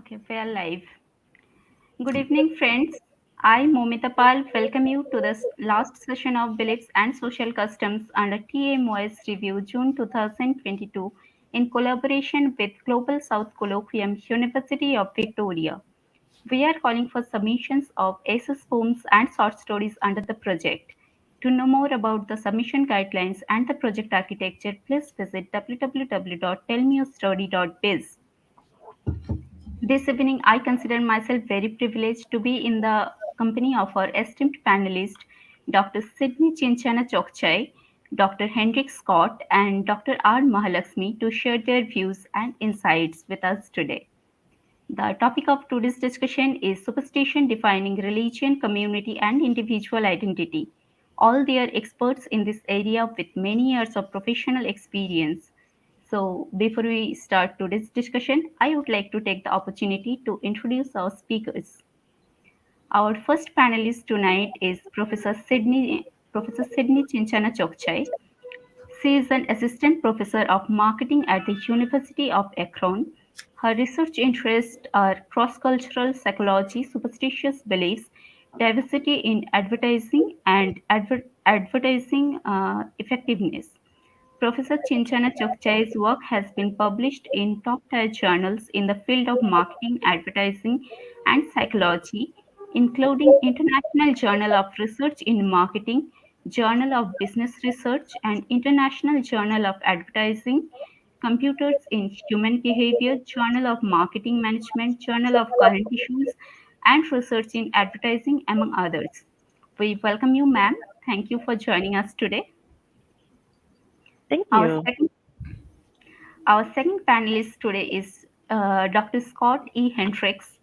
Okay, we are live. Good evening, friends. I, Moumita welcome you to the last session of Beliefs and Social Customs under TMYS Review June 2022 in collaboration with Global South Colloquium, University of Victoria. We are calling for submissions of essays, poems, and short stories under the project. To know more about the submission guidelines and the project architecture, please visit www.tellmeyourstory.biz. This evening, I consider myself very privileged to be in the company of our esteemed panelists, Dr. Sydney Chinchanachokchai, Dr. Hendrix Scott, and Dr. R. Mahalaxmi to share their views and insights with us today. The topic of today's discussion is superstition defining religion, community, and individual identity. All they are experts in this area with many years of professional experience. So, before we start today's discussion, I would like to take the opportunity to introduce our speakers. Our first panelist tonight is Professor Sydney Chinchanachokchai. She is an assistant professor of marketing at the University of Akron. Her research interests are cross-cultural psychology, superstitious beliefs, diversity in advertising, and advertising effectiveness. Professor Chinchanachokchai's work has been published in top-tier journals in the field of marketing, advertising, and psychology, including International Journal of Research in Marketing, Journal of Business Research, and International Journal of Advertising, Computers in Human Behavior, Journal of Marketing Management, Journal of Current Issues, and Research in Advertising, among others. We welcome you, ma'am. Thank you for joining us today. Thank Our you. second Our second panelist today is Dr. Scott E. Hendrix.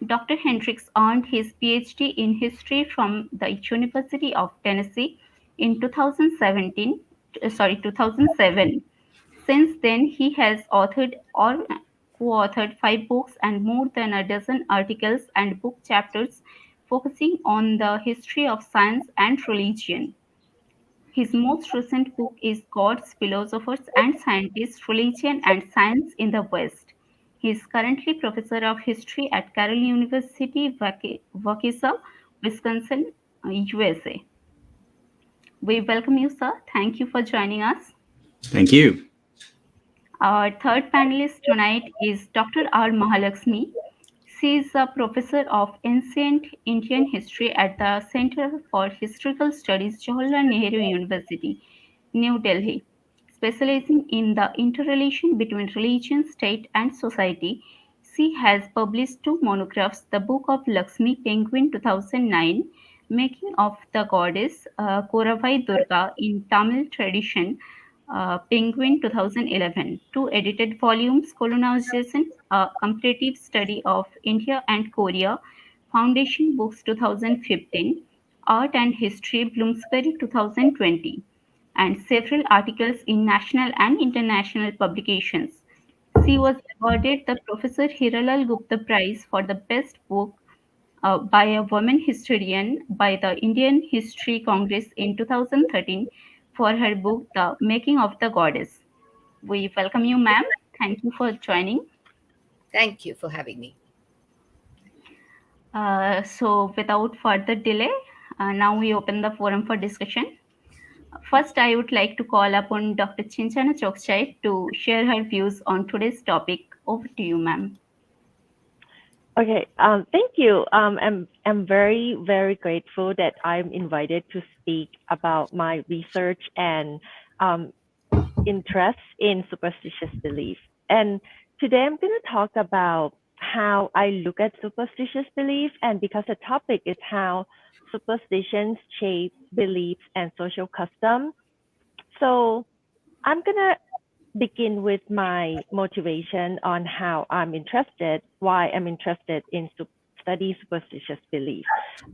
Dr. Hendrix earned his PhD in history from the University of Tennessee in 2007. Since then, he has authored or co-authored 5 books and more than a dozen articles and book chapters focusing on the history of science and religion. His most recent book is Gods, Philosophers, and Scientists, Religion and Science in the West. He is currently professor of history at Carroll University, Waukesha, Wisconsin, USA. We welcome you, sir. Thank you for joining us. Thank you. Our third panelist tonight is Dr. R. Mahalaxmi. She is a professor of ancient Indian history at the Center for Historical Studies, Jawaharlal Nehru University, New Delhi. Specializing in the interrelation between religion, state, and society, she has published 2 monographs: The Book of Lakshmi, Penguin 2009, Making of the Goddess, Koravai Durga in Tamil Tradition, Penguin 2011, 2 edited volumes, Colonization, a Comparative Study of India and Korea, Foundation Books 2015, Art and History, Bloomsbury 2020, and several articles in national and international publications. She was awarded the Professor Hiralal Gupta Prize for the Best Book by a woman historian by the Indian History Congress in 2013 for her book The Making of the Goddess. We welcome you, ma'am. Thank you for joining. Thank you for having me. So, without further delay, now we open the forum for discussion. First, I would like to call upon Dr. Chinchana Chokchai to share her views on today's topic. Over to you, ma'am. Okay. Thank you. I'm very grateful that I'm invited to speak about my research and interest in superstitious belief. And today I'm going to talk about how I look at superstitious belief, and because the topic is how superstitions shape beliefs and social custom. So I'm gonna begin with my motivation on why I'm interested in study superstitious belief.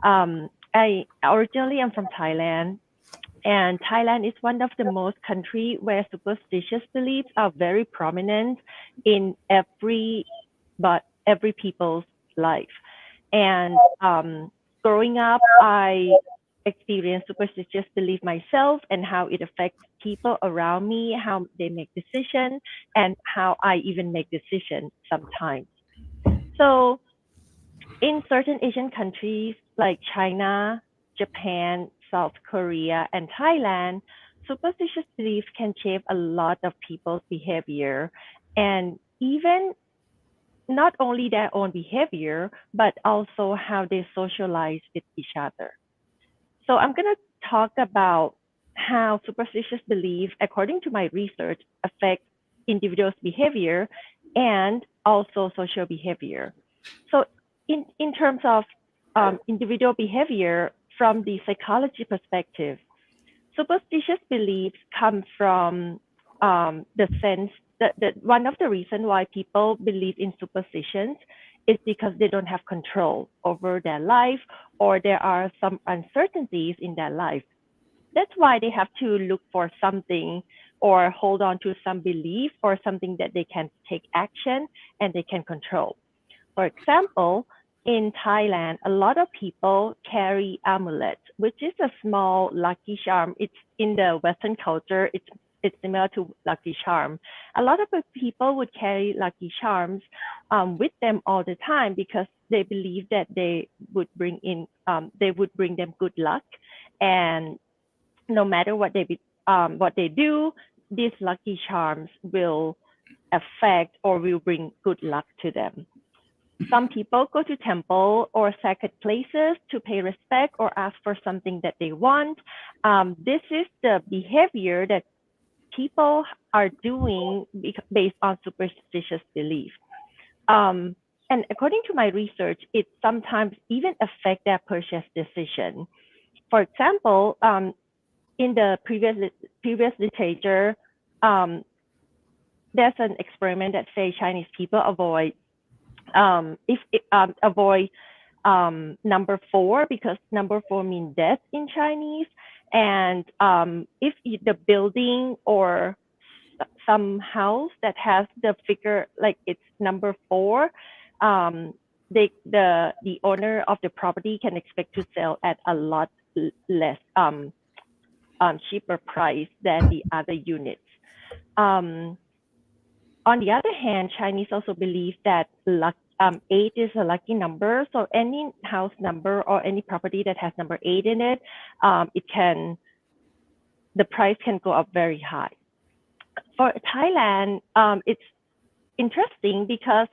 I originally am from Thailand, and Thailand is one of the most country where superstitious beliefs are very prominent in every people's life. And growing up, I experienced superstitious belief myself and how it affects people around me, how they make decisions, and how I even make decisions sometimes. So in certain Asian countries like China, Japan, South Korea, and Thailand, superstitious beliefs can shape a lot of people's behavior, and even not only their own behavior, but also how they socialize with each other. So I'm going to talk about how superstitious beliefs, according to my research, affect individuals' behavior and also social behavior. So in terms of individual behavior from the psychology perspective, superstitious beliefs come from the sense that one of the reasons why people believe in superstitions is because they don't have control over their life, or there are some uncertainties in their life. That's why they have to look for something or hold on to some belief or something that they can take action and they can control. For example, in Thailand, a lot of people carry amulets, which is a small lucky charm. It's in the Western culture. It's similar to lucky charm. A lot of people would carry lucky charms with them all the time because they believe that they would bring them good luck, and no matter what they do, these lucky charms will affect or will bring good luck to them. Some people go to temple or sacred places to pay respect or ask for something that they want. This is the behavior that people are doing based on superstitious belief. And according to my research, it sometimes even affect their purchase decision. For example, in the previous literature, um, there's an experiment that say Chinese people avoid number four because number four means death in Chinese. And if the building or some house that has the figure like it's number four, the owner of the property can expect to sell at a lot less cheaper price than the other units. Um, on the other hand, Chinese also believe that eight is a lucky number. So any house number or any property that has number eight in it, the price can go up very high. For Thailand, it's interesting because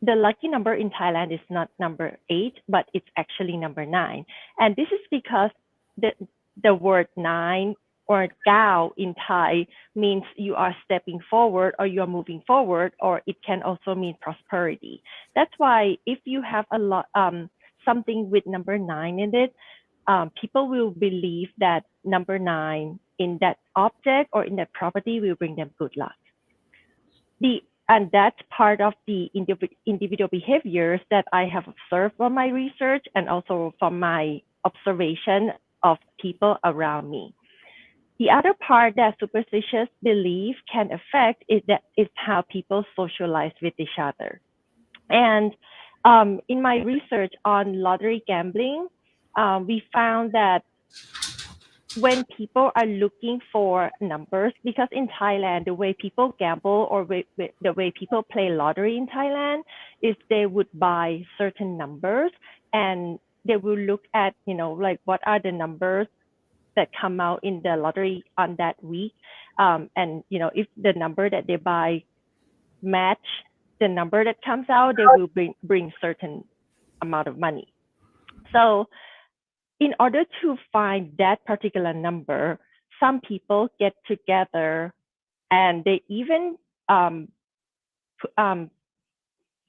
the lucky number in Thailand is not number eight, but it's actually number nine. And this is because the word nine or Gao in Thai means you are stepping forward or you are moving forward, or it can also mean prosperity. That's why if you have something with number nine in it, people will believe that number nine in that object or in that property will bring them good luck. And that's part of the individual behaviors that I have observed from my research and also from my observation of people around me. The other part that superstitious belief can affect is how people socialize with each other. And in my research on lottery gambling, we found that when people are looking for numbers, because in Thailand, the way people gamble or the way people play lottery in Thailand is they would buy certain numbers and they will look at, like what are the numbers that come out in the lottery on that week. And, if the number that they buy match the number that comes out, they will bring certain amount of money. So in order to find that particular number, some people get together and they even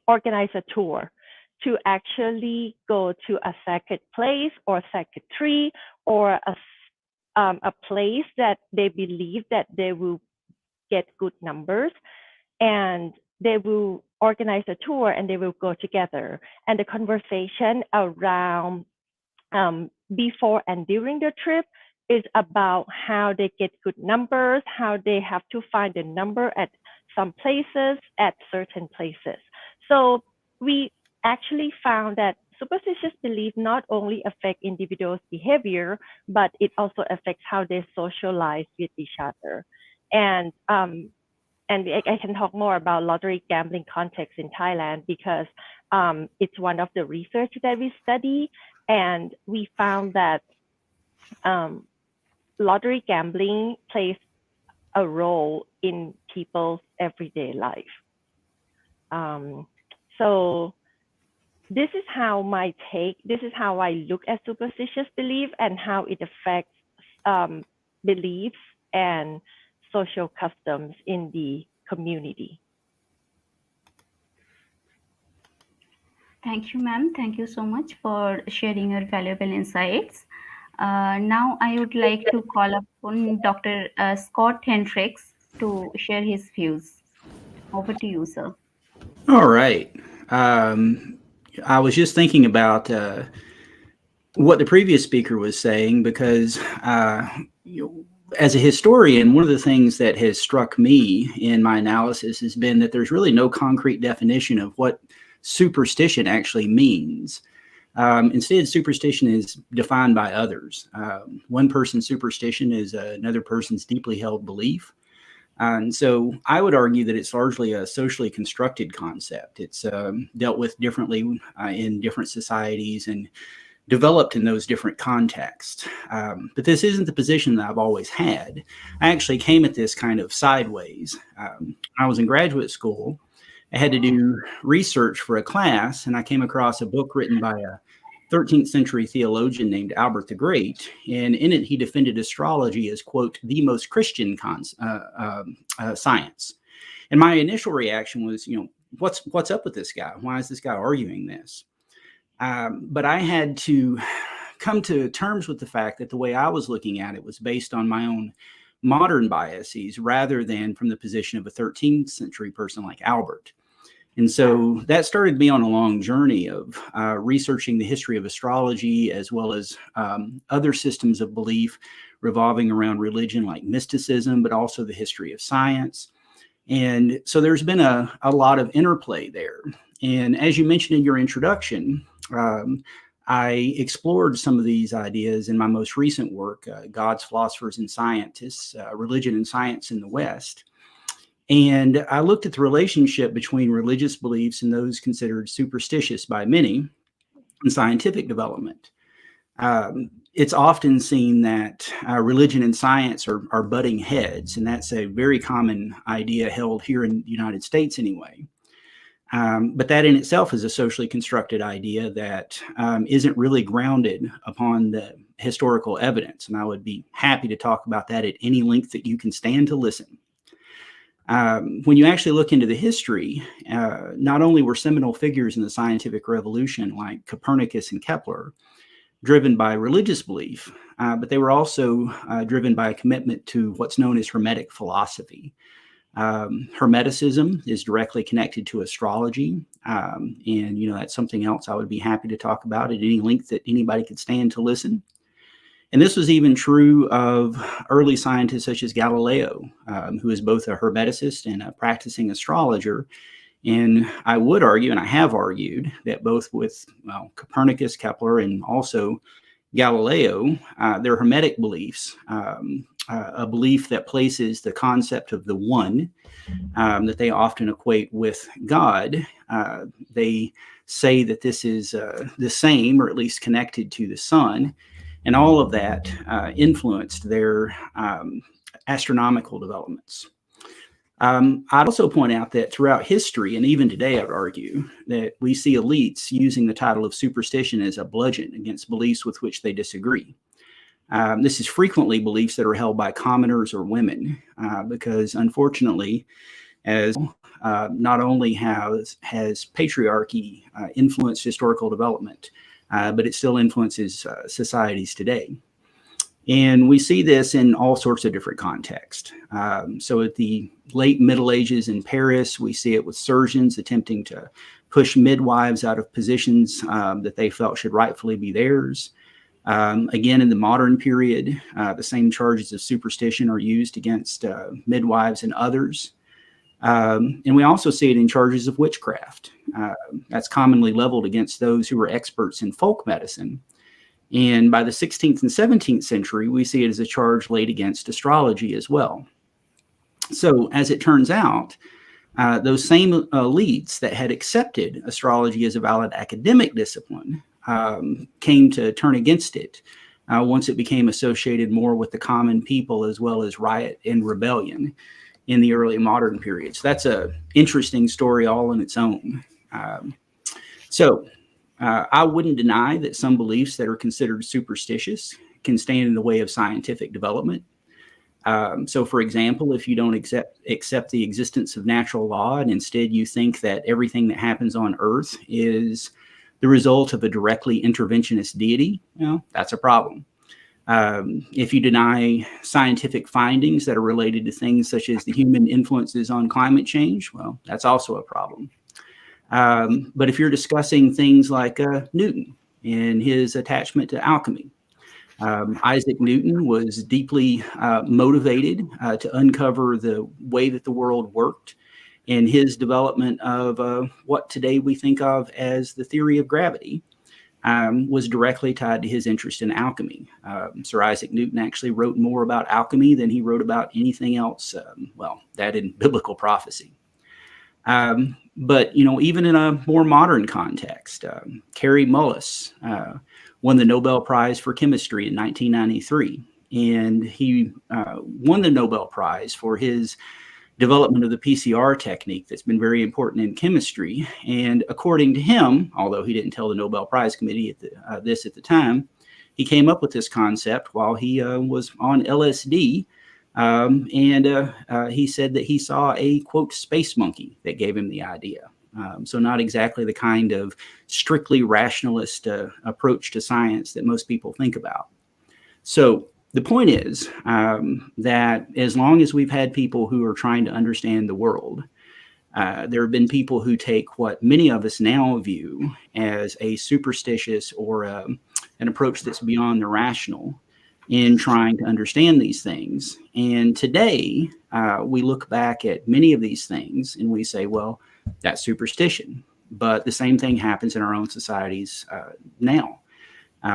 organize a tour to actually go to a sacred place or sacred tree or a place that they believe that they will get good numbers, and they will organize a tour and they will go together. And the conversation around before and during the trip is about how they get good numbers, how they have to find a number at some places, at certain places. So we actually found that superstitious belief not only affect individuals' behavior, but it also affects how they socialize with each other. And and I can talk more about lottery gambling context in Thailand because it's one of the research that we study, and we found that lottery gambling plays a role in people's everyday life. So this is how I look at superstitious belief and how it affects beliefs and social customs in the community. Thank you, ma'am. Thank you so much for sharing your valuable insights. Now, I would like to call upon Dr. Scott Hendrix to share his views. Over to you, sir. All right. I was just thinking about what the previous speaker was saying because, as a historian, one of the things that has struck me in my analysis has been that there's really no concrete definition of what superstition actually means. Instead, superstition is defined by others. One person's superstition is another person's deeply held belief. And so I would argue that it's largely a socially constructed concept. It's dealt with differently in different societies and developed in those different contexts. But this isn't the position that I've always had. I actually came at this kind of sideways. I was in graduate school. I had to do research for a class, and I came across a book written by a 13th century theologian named Albert the Great, and in it he defended astrology as, quote, the most Christian science. And my initial reaction was, what's up with this guy? Why is this guy arguing this? But I had to come to terms with the fact that the way I was looking at it was based on my own modern biases rather than from the position of a 13th century person like Albert. And so that started me on a long journey of researching the history of astrology as well as other systems of belief revolving around religion like mysticism, but also the history of science. And so there's been a lot of interplay there. And as you mentioned in your introduction, I explored some of these ideas in my most recent work, Gods, Philosophers, and Scientists, Religion and Science in the West. And I looked at the relationship between religious beliefs and those considered superstitious by many in scientific development. It's often seen that religion and science are butting heads, and that's a very common idea held here in the United States anyway. But that in itself is a socially constructed idea that isn't really grounded upon the historical evidence. And I would be happy to talk about that at any length that you can stand to listen. When you actually look into the history, not only were seminal figures in the scientific revolution like Copernicus and Kepler driven by religious belief, but they were also driven by a commitment to what's known as Hermetic philosophy. Hermeticism is directly connected to astrology, and that's something else I would be happy to talk about at any length that anybody could stand to listen. And this was even true of early scientists such as Galileo, who is both a Hermeticist and a practicing astrologer. And I would argue, and I have argued, that both with Copernicus, Kepler, and also Galileo, their Hermetic beliefs, a belief that places the concept of the one that they often equate with God. They say that this is the same, or at least connected to the sun. And all of that influenced their astronomical developments. I'd also point out that throughout history, and even today, I'd argue that we see elites using the title of superstition as a bludgeon against beliefs with which they disagree. This is frequently beliefs that are held by commoners or women, because unfortunately, as not only has patriarchy influenced historical development, but it still influences societies today. And we see this in all sorts of different contexts. So at the late Middle Ages in Paris, we see it with surgeons attempting to push midwives out of positions that they felt should rightfully be theirs. Again, in the modern period, the same charges of superstition are used against midwives and others. And we also see it in charges of witchcraft. That's commonly leveled against those who are experts in folk medicine. And by the 16th and 17th century, we see it as a charge laid against astrology as well. So as it turns out, those same elites that had accepted astrology as a valid academic discipline came to turn against it once it became associated more with the common people as well as riot and rebellion in the early modern period. So that's an interesting story all on its own. I wouldn't deny that some beliefs that are considered superstitious can stand in the way of scientific development. So, for example, if you don't accept the existence of natural law and instead you think that everything that happens on Earth is the result of a directly interventionist deity, that's a problem. If you deny scientific findings that are related to things such as the human influences on climate change, well, that's also a problem. But if you're discussing things like Newton and his attachment to alchemy, Isaac Newton was deeply motivated to uncover the way that the world worked, and his development of what today we think of as the theory of gravity was directly tied to his interest in alchemy. Sir Isaac Newton actually wrote more about alchemy than he wrote about anything else, that in biblical prophecy. But, even in a more modern context, Kary Mullis won the Nobel Prize for Chemistry in 1993. And he won the Nobel Prize for his development of the PCR technique that's been very important in chemistry. And according to him, although he didn't tell the Nobel Prize Committee this at the time, he came up with this concept while he was on LSD. He said that he saw a, quote, space monkey that gave him the idea. So not exactly the kind of strictly rationalist approach to science that most people think about. So the point is that as long as we've had people who are trying to understand the world, there have been people who take what many of us now view as a superstitious or an approach that's beyond the rational in trying to understand these things. And today, we look back at many of these things and we say, well, that's superstition. But the same thing happens in our own societies now.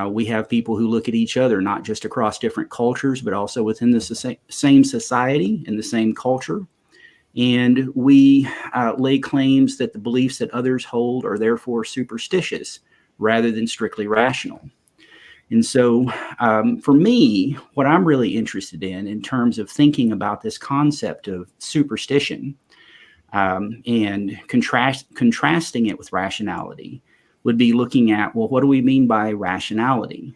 We have people who look at each other, not just across different cultures, but also within the same society and the same culture. And we lay claims that the beliefs that others hold are therefore superstitious rather than strictly rational. And so for me, what I'm really interested in terms of thinking about this concept of superstition and contrasting it with rationality would be looking at, well, what do we mean by rationality?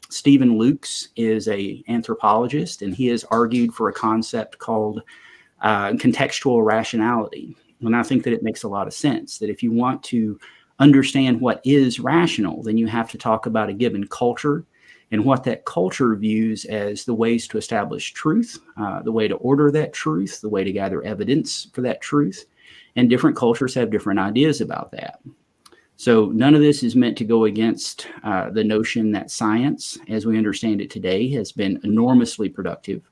Stephen Lukes is an anthropologist, and he has argued for a concept called contextual rationality. And I think that it makes a lot of sense that if you want to understand what is rational, then you have to talk about a given culture and what that culture views as the ways to establish truth, the way to order that truth, the way to gather evidence for that truth. And different cultures have different ideas about that. So none of this is meant to go against the notion that science, as we understand it today, has been enormously productive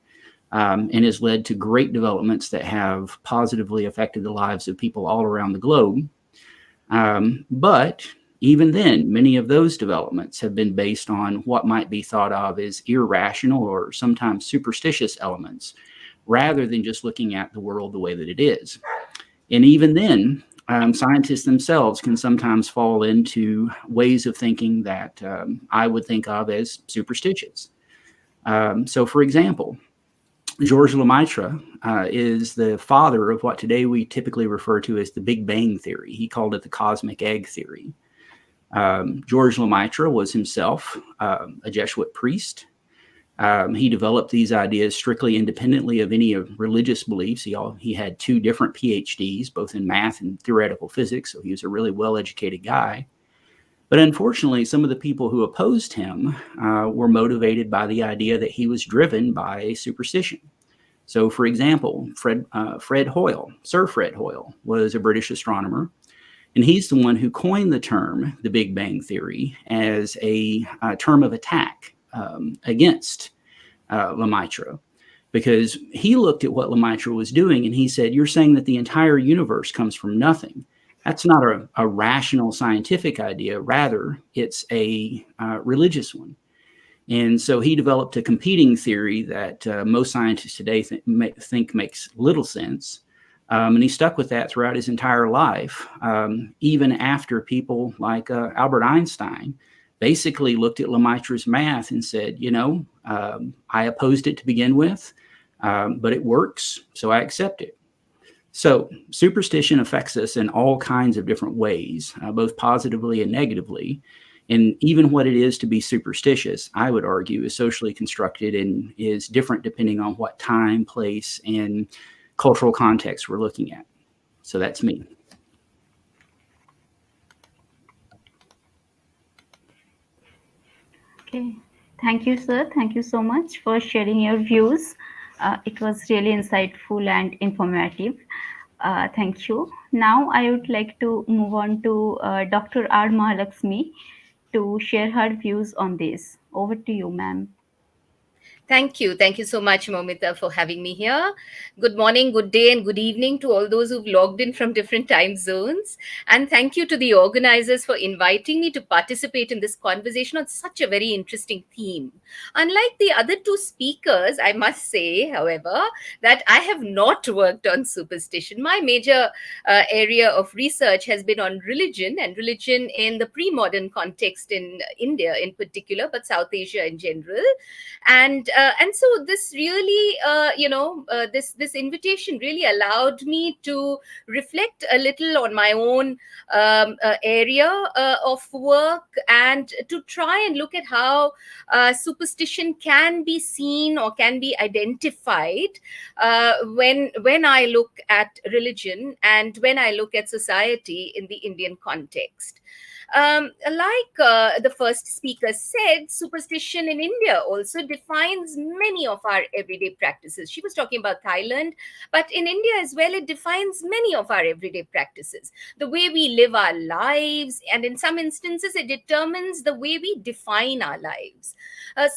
and has led to great developments that have positively affected the lives of people all around the globe. But even then, many of those developments have been based on what might be thought of as irrational or sometimes superstitious elements, rather than just looking at the world the way that it is. And even then, scientists themselves can sometimes fall into ways of thinking that I would think of as superstitious. So, for example, Georges Lemaitre is the father of what today we typically refer to as the Big Bang Theory. He called it the cosmic egg theory. Georges Lemaitre was himself a Jesuit priest. He developed these ideas strictly independently of any religious beliefs. He had 2 different PhDs, both in math and theoretical physics, so he was a really well-educated guy. But unfortunately, some of the people who opposed him were motivated by the idea that he was driven by a superstition. So, for example, Fred Hoyle, Sir Fred Hoyle, was a British astronomer, and he's the one who coined the term, the Big Bang Theory, as a term of attack against Lemaitre, because he looked at what Lemaitre was doing and he said, you're saying that the entire universe comes from nothing. That's not a rational scientific idea. Rather, it's a religious one. And so he developed a competing theory that most scientists today think makes little sense. And he stuck with that throughout his entire life, even after people like Albert Einstein basically looked at Lemaitre's math and said, I opposed it to begin with, but it works, so I accept it. So superstition affects us in all kinds of different ways, both positively and negatively. And even what it is to be superstitious, I would argue, is socially constructed and is different depending on what time, place, and cultural context we're looking at. So that's me. Okay. Thank you, sir. Thank you so much for sharing your views. It was really insightful and informative. Thank you. Now I would like to move on to Dr. R. Mahalaxmi to share her views on this. Over to you, ma'am. Thank you. Thank you so much, Moumita, for having me here. Good morning, good day, and good evening to all those who've logged in from different time zones. And thank you to the organizers for inviting me to participate in this conversation on such a very interesting theme. Unlike the other two speakers, I must say, however, that I have not worked on superstition. My major area of research has been on religion, and religion in the pre-modern context in India in particular, but South Asia in general. And so this really this invitation really allowed me to reflect a little on my own area of work, and to try and look at how superstition can be seen or can be identified when I look at religion and when I look at society in the Indian context. Like the first speaker said, superstition in India also defines many of our everyday practices. She was talking about Thailand, but in India as well, it defines many of our everyday practices, the way we live our lives, and in some instances, it determines the way we define our lives.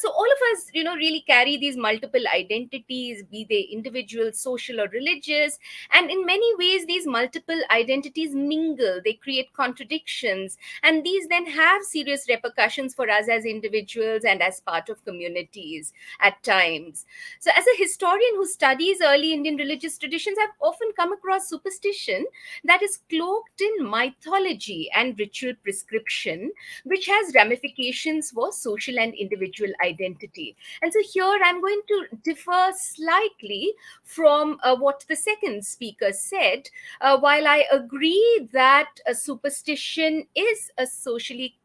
So all of us, really carry these multiple identities, be they individual, social, or religious. And in many ways, these multiple identities mingle, they create contradictions, and these then have serious repercussions for us as individuals and as part of communities at times. So, as a historian who studies early Indian religious traditions, I've often come across superstition that is cloaked in mythology and ritual prescription, which has ramifications for social and individual identity. And so, here I'm going to differ slightly from what the second speaker said. While I agree that a superstition is a socially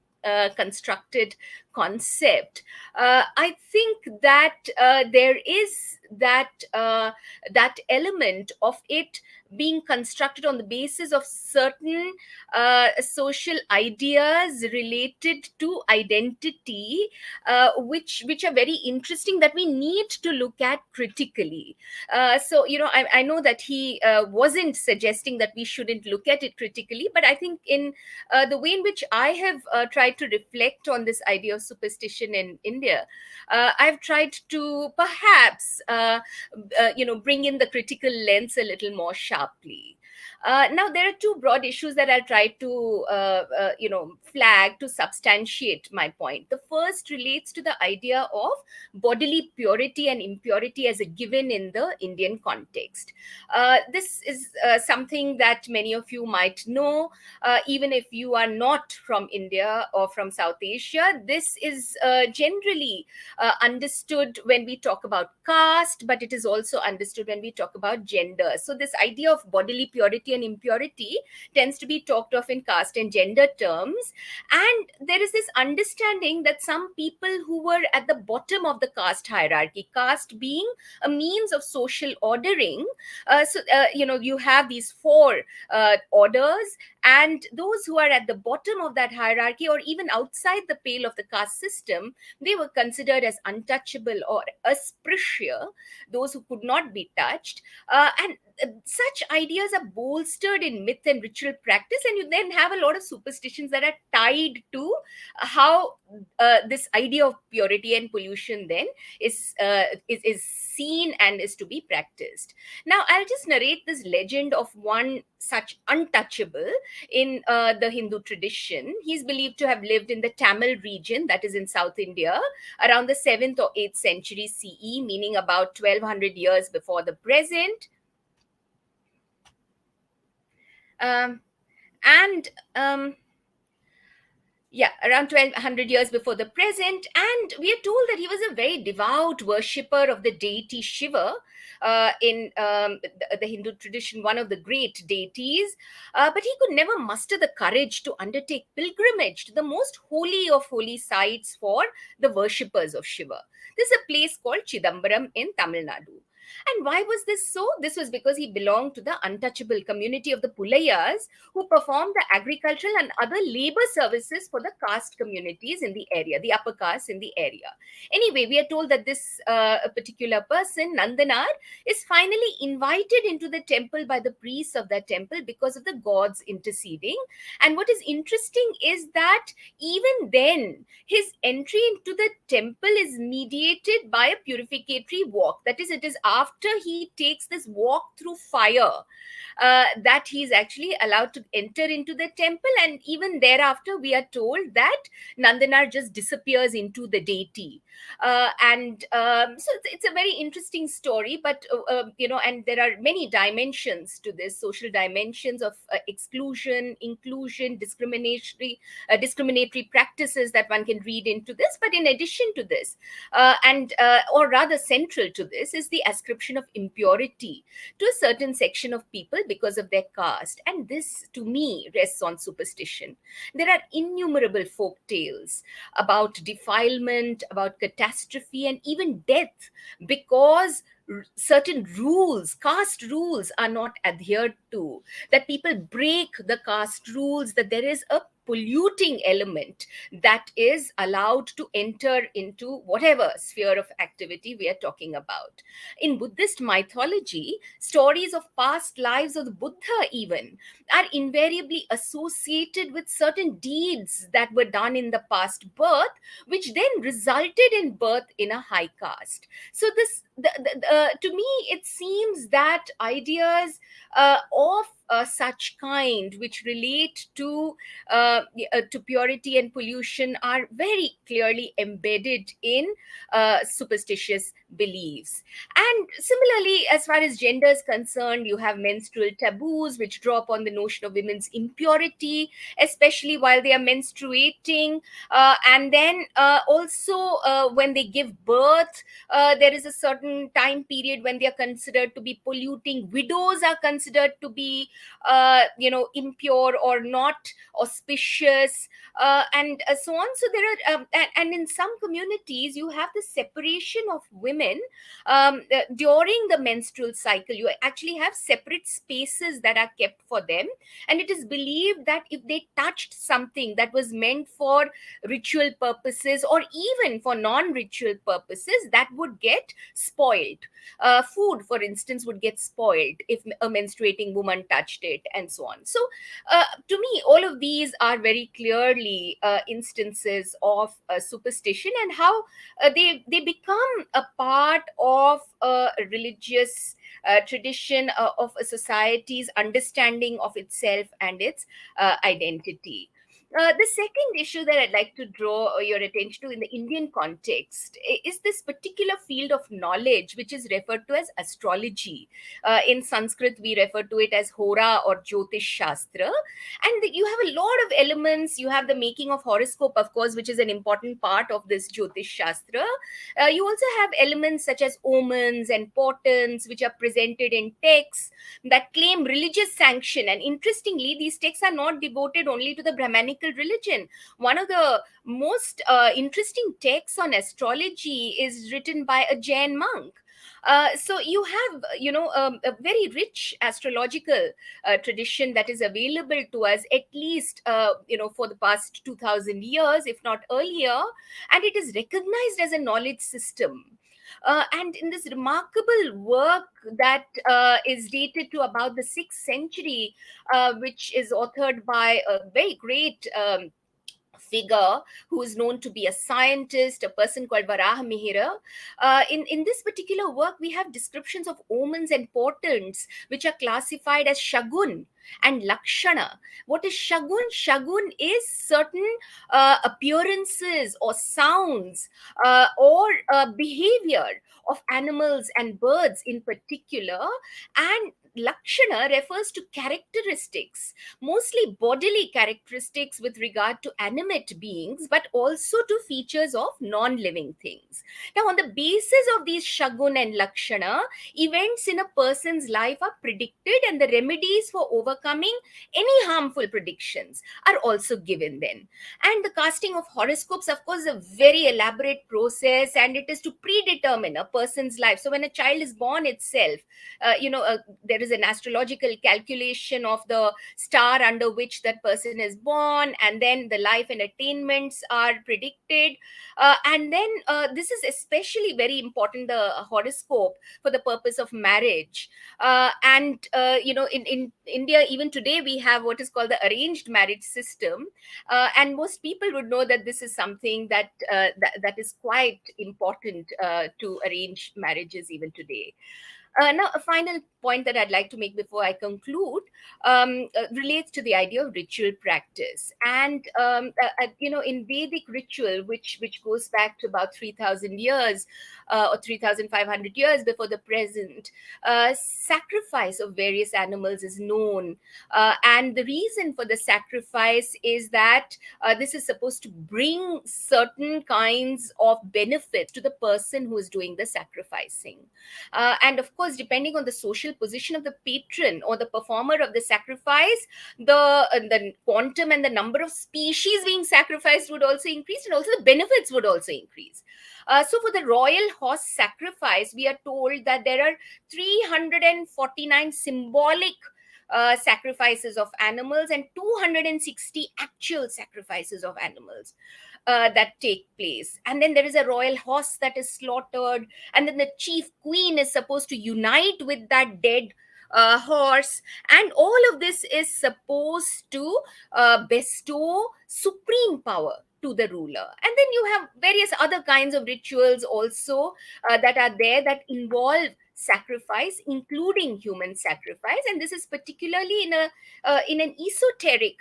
constructed concept, I think that there is that element of it being constructed on the basis of certain social ideas related to identity, which are very interesting, that we need to look at critically. So, I know that he wasn't suggesting that we shouldn't look at it critically, but I think in the way in which I have tried to reflect on this idea of superstition in India, I've tried to perhaps bring in the critical lens a little more sharply. Now, there are two broad issues that I'll try to, flag to substantiate my point. The first relates to the idea of bodily purity and impurity as a given in the Indian context. This is something that many of you might know, even if you are not from India or from South Asia. This is generally understood when we talk about caste, but it is also understood when we talk about gender. So this idea of bodily purity and impurity tends to be talked of in caste and gender terms. And there is this understanding that some people who were at the bottom of the caste hierarchy, caste being a means of social ordering, you have these four orders, and those who are at the bottom of that hierarchy, or even outside the pale of the caste system, they were considered as untouchable or auspicious, those who could not be touched. And such ideas are bolstered in myth and ritual practice, and you then have a lot of superstitions that are tied to how this idea of purity and pollution then is seen and is to be practiced. Now, I'll just narrate this legend of one such untouchable in the Hindu tradition. He's believed to have lived in the Tamil region, that is in South India, around the 7th or 8th century CE, meaning about 1200 years before the present. And yeah, around 1200 years before the present. And we are told that he was a very devout worshipper of the deity Shiva, in the Hindu tradition, one of the great deities. But he could never muster the courage to undertake pilgrimage to the most holy of holy sites for the worshippers of Shiva. This is a place called Chidambaram in Tamil Nadu. And why was this so? This was because he belonged to the untouchable community of the Pulayas, who performed the agricultural and other labor services for the caste communities in the area, the upper caste in the area. Anyway, we are told that this particular person, Nandanar, is finally invited into the temple by the priests of that temple because of the gods interceding. And what is interesting is that even then, his entry into the temple is mediated by a purificatory walk. That is, it is after he takes this walk through fire that he's actually allowed to enter into the temple. And even thereafter, we are told that Nandanar just disappears into the deity. So it's a very interesting story, but and there are many dimensions to this, social dimensions of exclusion, inclusion, discriminatory practices that one can read into this. But in addition to this, or rather central to this, is the ascription of impurity to a certain section of people because of their caste. And this, to me, rests on superstition. There are innumerable folk tales about defilement, about catastrophe, and even death, because certain rules, caste rules, are not adhered to, that people break the caste rules, that there is a polluting element that is allowed to enter into whatever sphere of activity we are talking about. In Buddhist mythology, stories of past lives of the Buddha even are invariably associated with certain deeds that were done in the past birth, which then resulted in birth in a high caste. So this, to me, it seems that ideas of such kind, which relate to purity and pollution, are very clearly embedded in superstitious beliefs. And similarly, as far as gender is concerned, you have menstrual taboos, which draw upon the notion of women's impurity, especially while they are menstruating. And then also when they give birth, there is a certain time period when they are considered to be polluting. Widows are considered to be impure or not auspicious, and so on. So there are and in some communities you have the separation of women during the menstrual cycle. You actually have separate spaces that are kept for them, and it is believed that if they touched something that was meant for ritual purposes or even for non-ritual purposes, that would get spoiled. Food, for instance, would get spoiled if a menstruating woman touched it, and so on. So to me, all of these are very clearly instances of superstition, and how they become a part of a religious tradition of a society's understanding of itself and its identity. The second issue that I'd like to draw your attention to in the Indian context is this particular field of knowledge, which is referred to as astrology. In Sanskrit, we refer to it as Hora or Jyotish Shastra. And you have a lot of elements. You have the making of horoscope, of course, which is an important part of this Jyotish Shastra. You also have elements such as omens and portents, which are presented in texts that claim religious sanction. And interestingly, these texts are not devoted only to the Brahmanical religion. One of the most interesting texts on astrology is written by a Jain monk. So you have, a very rich astrological tradition that is available to us, at least, for the past 2000 years, if not earlier, and it is recognized as a knowledge system. And in this remarkable work that is dated to about the 6th century, which is authored by a very great figure who is known to be a scientist, a person called Varaha Mihira. In this particular work, we have descriptions of omens and portents, which are classified as shagun and lakshana. What is shagun? Shagun is certain appearances or sounds or behavior of animals and birds in particular, and lakshana refers to characteristics, mostly bodily characteristics with regard to animate beings, but also to features of non-living things. Now, on the basis of these shagun and lakshana, events in a person's life are predicted, and the remedies for overcoming any harmful predictions are also given then. And the casting of horoscopes, of course, is a very elaborate process, and it is to predetermine a person's life. So when a child is born itself, there is an astrological calculation of the star under which that person is born, and then the life and attainments are predicted. And then this is especially very important, the horoscope, for the purpose of marriage. In India, even today, we have what is called the arranged marriage system. And most people would know that this is something that is quite important to arrange marriages even today. Now, a final point that I'd like to make before I conclude relates to the idea of ritual practice. And in Vedic ritual, which goes back to about 3,000 years or 3,500 years before the present, sacrifice of various animals is known. And the reason for the sacrifice is that this is supposed to bring certain kinds of benefits to the person who is doing the sacrificing. And of course, depending on the social position of the patron or the performer of the sacrifice, the quantum and the number of species being sacrificed would also increase, and also the benefits would also increase. So for the royal horse sacrifice, we are told that there are 349 symbolic sacrifices of animals and 260 actual sacrifices of animals that take place. And then there is a royal horse that is slaughtered, and then the chief queen is supposed to unite with that dead horse, and all of this is supposed to bestow supreme power to the ruler. And then you have various other kinds of rituals also that are there that involve sacrifice, including human sacrifice. And this is particularly in an esoteric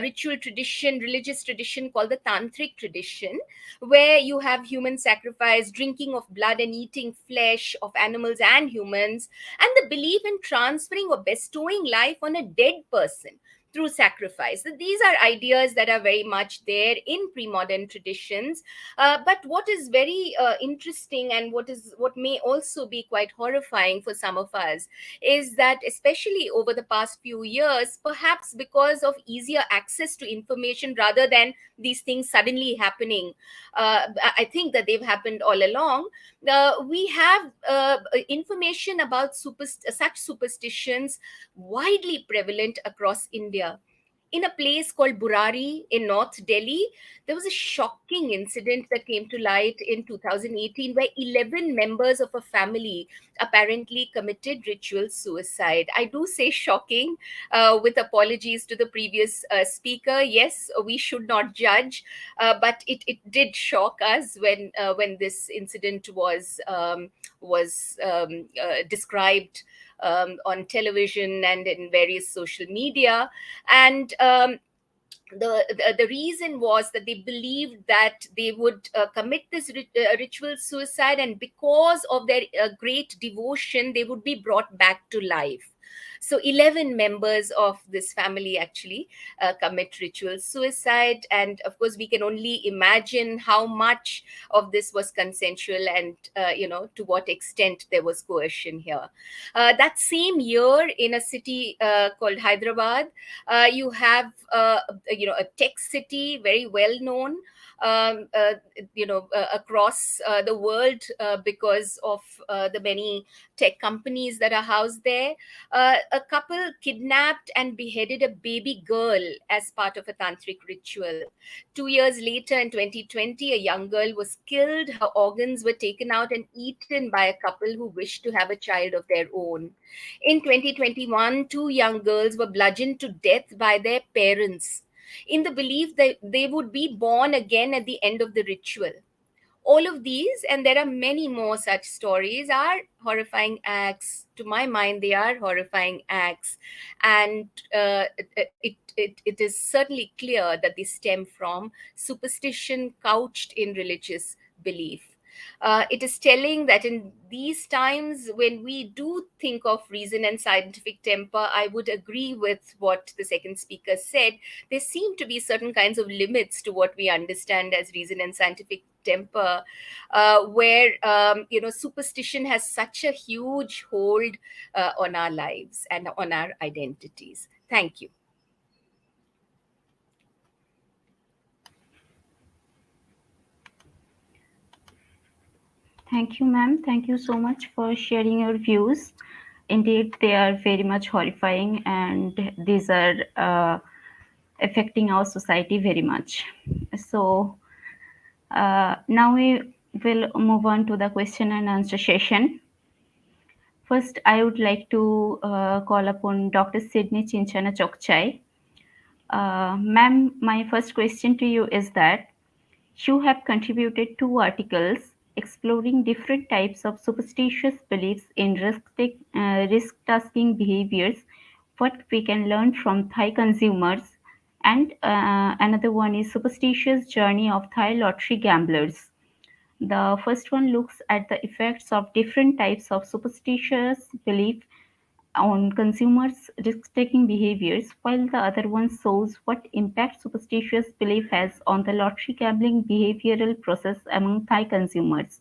ritual tradition, religious tradition called the tantric tradition, where you have human sacrifice, drinking of blood and eating flesh of animals and humans, and the belief in transferring or bestowing life on a dead person through sacrifice. So these are ideas that are very much there in pre-modern traditions. But what is very interesting, and what may also be quite horrifying for some of us, is that especially over the past few years, perhaps because of easier access to information rather than these things suddenly happening, I think that they've happened all along. We have information about such superstitions widely prevalent across India. In a place called Burari in North Delhi, there was a shocking incident that came to light in 2018 where 11 members of a family apparently committed ritual suicide. I do say shocking, with apologies to the previous speaker. Yes, we should not judge, but it did shock us when this incident was described on television and in various social media. And the reason was that they believed that they would commit this ritual suicide, and because of their great devotion, they would be brought back to life. So 11 members of this family actually commit ritual suicide. And of course, we can only imagine how much of this was consensual, and, to what extent there was coercion here. That same year, in a city called Hyderabad, you have, a tech city, very well known, across the world because of the many tech companies that are housed there. A couple kidnapped and beheaded a baby girl as part of a tantric ritual. 2 years later, in 2020, a young girl was killed. Her organs were taken out and eaten by a couple who wished to have a child of their own. In 2021, two young girls were bludgeoned to death by their parents in the belief that they would be born again at the end of the ritual. All of these, and there are many more such stories, are horrifying acts. To my mind, they are horrifying acts. And it is certainly clear that they stem from superstition couched in religious belief. It is telling that in these times, when we do think of reason and scientific temper, I would agree with what the second speaker said. There seem to be certain kinds of limits to what we understand as reason and scientific temper, where superstition has such a huge hold on our lives and on our identities. Thank you. Thank you, ma'am. Thank you so much for sharing your views. Indeed, they are very much horrifying, and these are affecting our society very much. So, now we will move on to the question and answer session. First, I would like to call upon Dr. Sydney Chinchanachokchai. Ma'am, my first question to you is that you have contributed two articles exploring different types of superstitious beliefs in risk-taking behaviors, what we can learn from Thai consumers, and another one is Superstitious Journey of Thai Lottery Gamblers. The first one looks at the effects of different types of superstitious belief on consumers' risk-taking behaviors, while the other one shows what impact superstitious belief has on the lottery gambling behavioral process among Thai consumers.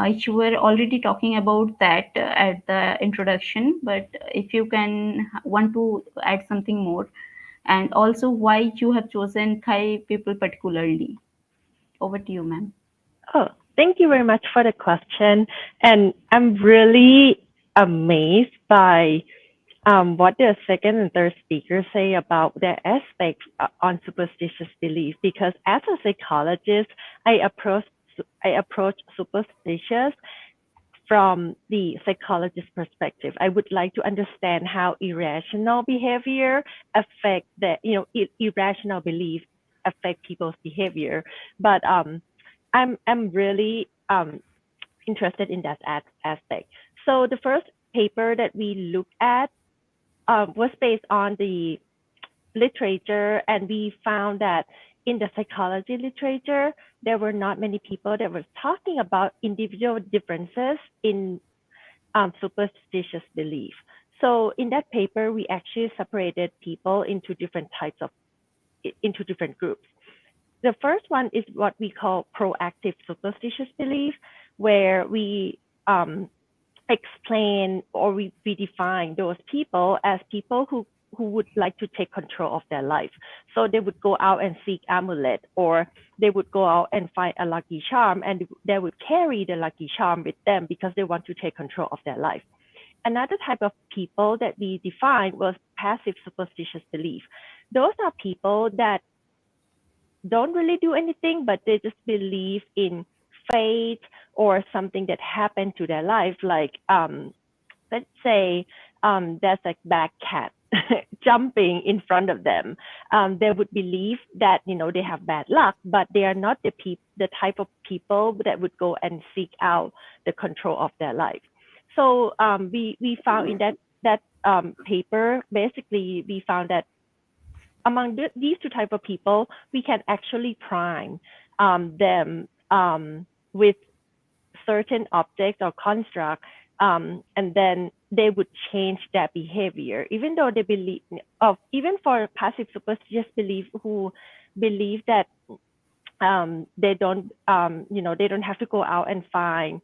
You were already talking about that at the introduction, but if you can want to add something more, and also why you have chosen Thai people particularly. Over to you, ma'am. Oh, thank you very much for the question. And I'm really amazed by what the second and third speakers say about their aspects on superstitious belief. Because as a psychologist, I approach superstitious from the psychologist perspective. I would like to understand how irrational behavior affect irrational belief affect people's behavior. But I'm really interested in that aspect. So the first paper that we looked at was based on the literature, and we found that in the psychology literature, there were not many people that were talking about individual differences in superstitious belief. So in that paper, we actually separated people into different groups. The first one is what we call proactive superstitious belief, where we explain or we define those people as people who would like to take control of their life. So they would go out and seek amulet, or they would go out and find a lucky charm, and they would carry the lucky charm with them because they want to take control of their life. Another type of people that we defined was passive superstitious belief. Those are people that don't really do anything, but they just believe in fate or something that happened to their life. Like, let's say there's a bad cat jumping in front of them. They would believe that they have bad luck, but they are not the type of people that would go and seek out the control of their life. So we found in that paper, basically we found that among these two type of people, we can actually prime them with certain objects or construct, and then they would change their behavior, even though they believe even for passive superstitious belief, who believe that they don't have to go out and find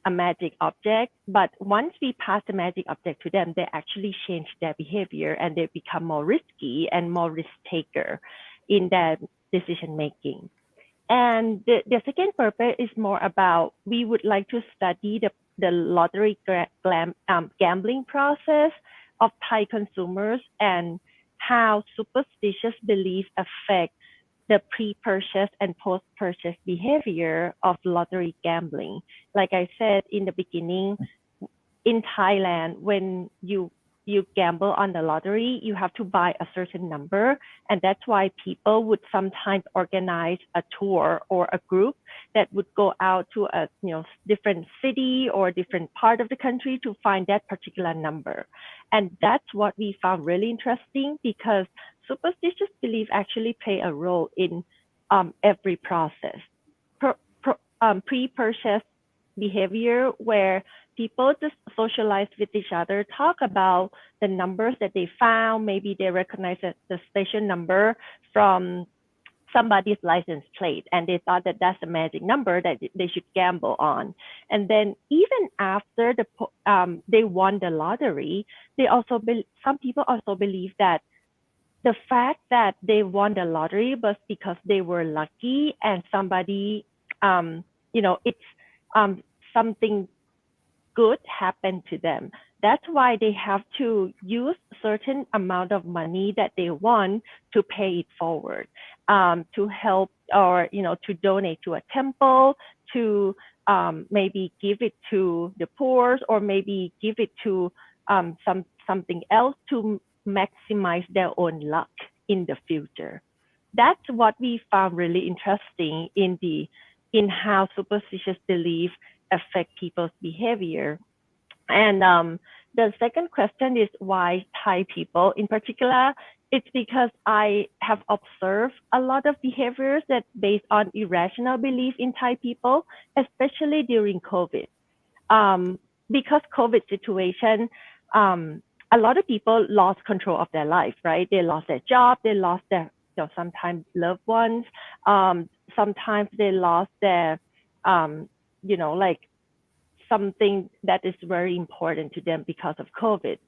a magic object, but once we pass the magic object to them, they actually change their behavior and they become more risky and more risk taker in their decision making. And the second purpose is more about, we would like to study the lottery gambling process of Thai consumers and how superstitious beliefs affect the pre-purchase and post-purchase behavior of lottery gambling. Like I said in the beginning, in Thailand, when you you gamble on the lottery, you have to buy a certain number. And that's why people would sometimes organize a tour or a group that would go out to a different city or different part of the country to find that particular number. And that's what we found really interesting, because superstitious belief actually play a role in every process. Pre-purchase behavior, where people just socialize with each other, talk about the numbers that they found. Maybe they recognize the station number from somebody's license plate, and they thought that that's a magic number that they should gamble on. And then even after they won the lottery, some people also believe that the fact that they won the lottery was because they were lucky and somebody, it's something good happened to them. That's why they have to use certain amount of money that they won to pay it forward, to help, or to donate to a temple, to maybe give it to the poor, or maybe give it to something else to maximize their own luck in the future. That's what we found really interesting in how superstitious belief affect people's behavior. And the second question is why Thai people in particular. It's because I have observed a lot of behaviors that based on irrational belief in Thai people, especially during COVID. Because COVID situation, a lot of people lost control of their life, right? They lost their job, they lost their sometimes loved ones, sometimes they lost their like something that is very important to them because of COVID.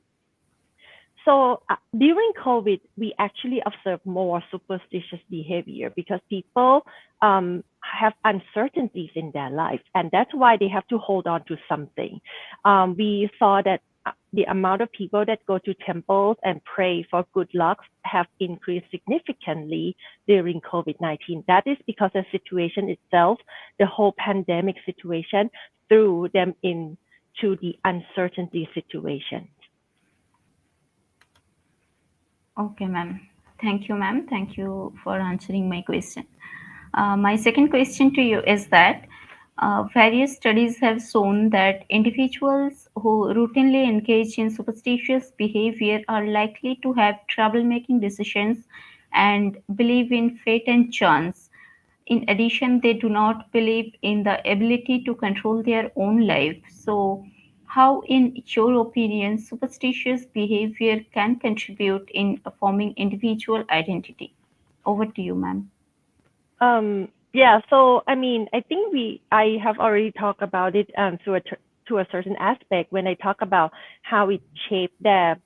So during COVID, we actually observed more superstitious behavior because people have uncertainties in their life, and that's why they have to hold on to something. We saw that the amount of people that go to temples and pray for good luck have increased significantly during COVID-19. That is because the situation itself, the whole pandemic situation, threw them into the uncertainty situation. Okay, ma'am. Thank you, ma'am. Thank you for answering my question. My second question to you is that various studies have shown that individuals who routinely engage in superstitious behavior are likely to have trouble making decisions and believe in fate and chance. In addition, they do not believe in the ability to control their own life. So, how, in your opinion, superstitious behavior can contribute in forming individual identity? Over to you, ma'am. Yeah, so I mean, I think I have already talked about it to a certain aspect when I talk about how it shaped their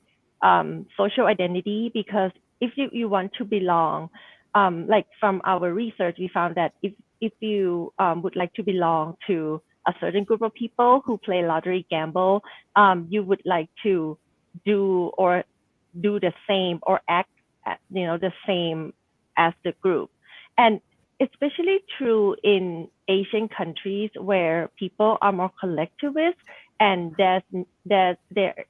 social identity. Because if you want to belong, like from our research, we found that if you would like to belong to a certain group of people who play lottery, gamble, you would like to do the same or act the same as the group. And especially true in Asian countries where people are more collectivist, and there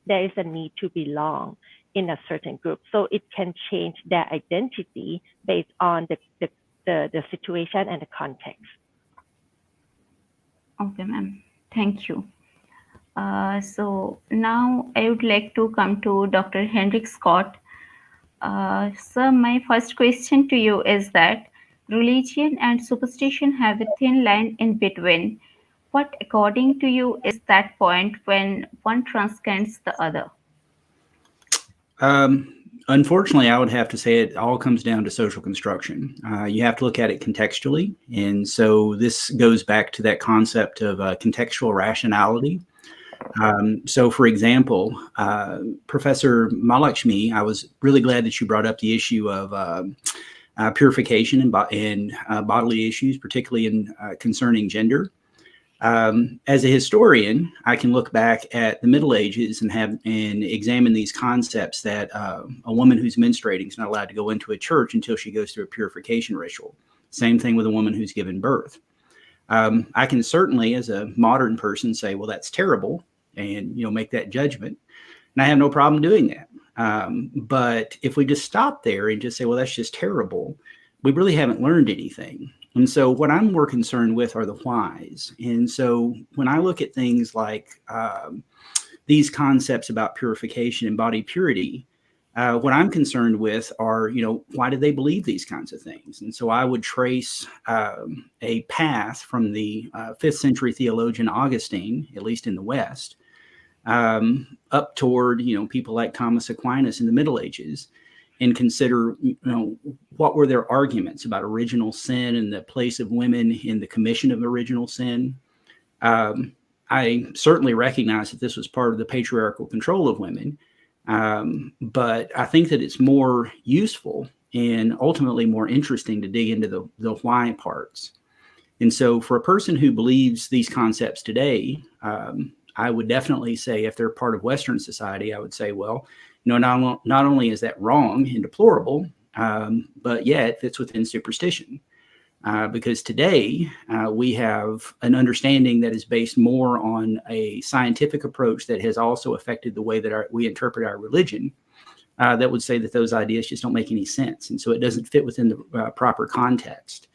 is a need to belong in a certain group. So it can change their identity based on the situation and the context. Okay, ma'am. Thank you. So now I would like to come to Dr. Hendrix Scott. Sir, my first question to you is that religion and superstition have a thin line in between. What, according to you, is that point when one transcends the other? Unfortunately, I would have to say it all comes down to social construction. You have to look at it contextually. And so this goes back to that concept of contextual rationality. So, for example, Professor Mahalaxmi, I was really glad that you brought up the issue of purification and bodily issues, particularly in concerning gender. As a historian, I can look back at the Middle Ages and examine these concepts that a woman who's menstruating is not allowed to go into a church until she goes through a purification ritual. Same thing with a woman who's given birth. I can certainly, as a modern person, say, well, that's terrible, and make that judgment. And I have no problem doing that. But if we just stop there and just say, well, that's just terrible, we really haven't learned anything. And so what I'm more concerned with are the whys. And so when I look at things like these concepts about purification and body purity, what I'm concerned with are, why did they believe these kinds of things? And so I would trace a path from the 5th century theologian Augustine, at least in the West, up toward, people like Thomas Aquinas in the Middle Ages, and consider, what were their arguments about original sin and the place of women in the commission of original sin. I certainly recognize that this was part of the patriarchal control of women, but I think that it's more useful and ultimately more interesting to dig into the why parts. And so for a person who believes these concepts today, I would definitely say if they're part of Western society, I would say, well, not only is that wrong and deplorable, but yeah, it fits within superstition. Because today we have an understanding that is based more on a scientific approach that has also affected the way that we interpret our religion, that would say that those ideas just don't make any sense. And so it doesn't fit within the proper context.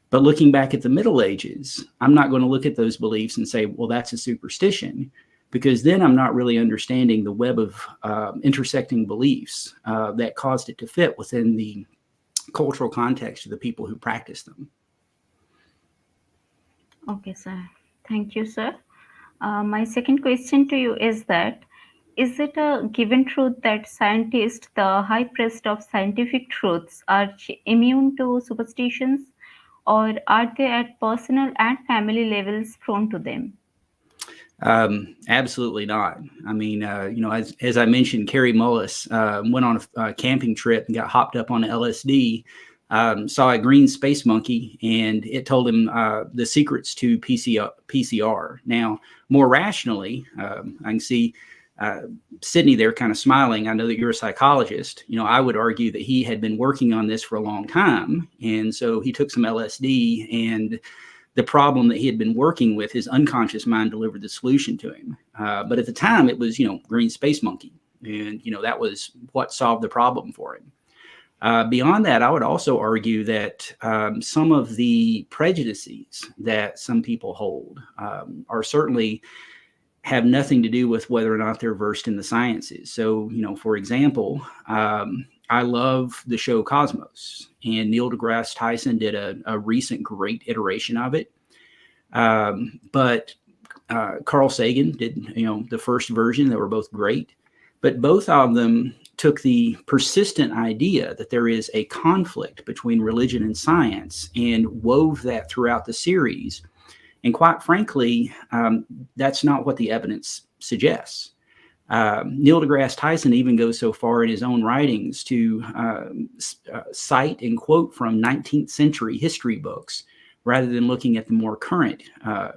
But looking back at the Middle Ages, I'm not going to look at those beliefs and say, well, that's a superstition, because then I'm not really understanding the web of intersecting beliefs that caused it to fit within the cultural context of the people who practice them. Okay, sir. Thank you, sir. My second question to you is that, is it a given truth that scientists, the high priest of scientific truths, are immune to superstitions, or are they at personal and family levels prone to them? Absolutely not. I mean, as I mentioned, Carrie Mullis went on a camping trip and got hopped up on LSD, saw a green space monkey, and it told him the secrets to PCR. Now, more rationally, I can see Sydney there kind of smiling. I know that you're a psychologist. I would argue that he had been working on this for a long time. And so he took some LSD, and the problem that he had been working with, his unconscious mind delivered the solution to him. But at the time it was, green space monkey. And, that was what solved the problem for him. Beyond that, I would also argue that some of the prejudices that some people hold are certainly have nothing to do with whether or not they're versed in the sciences. So, for example, I love the show Cosmos, and Neil deGrasse Tyson did a recent great iteration of it. But Carl Sagan did, the first version. They were both great, but both of them took the persistent idea that there is a conflict between religion and science and wove that throughout the series. And quite frankly, that's not what the evidence suggests. Neil deGrasse Tyson even goes so far in his own writings to cite and quote from 19th century history books rather than looking at the more current